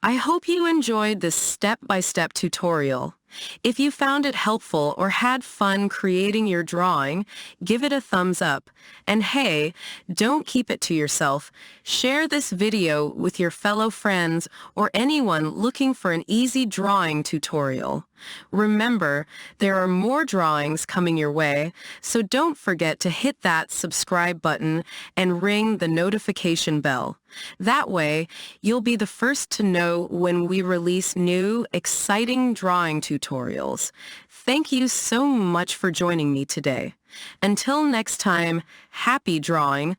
I hope you enjoyed this step-by-step tutorial. If you found it helpful or had fun creating your drawing, give it a thumbs up. And hey, don't keep it to yourself. Share this video with your fellow friends or anyone looking for an easy drawing tutorial. Remember, there are more drawings coming your way, so don't forget to hit that subscribe button and ring the notification bell. That way, you'll be the first to know when we release new, exciting drawing tutorials. Thank you so much for joining me today. Until next time, happy drawing!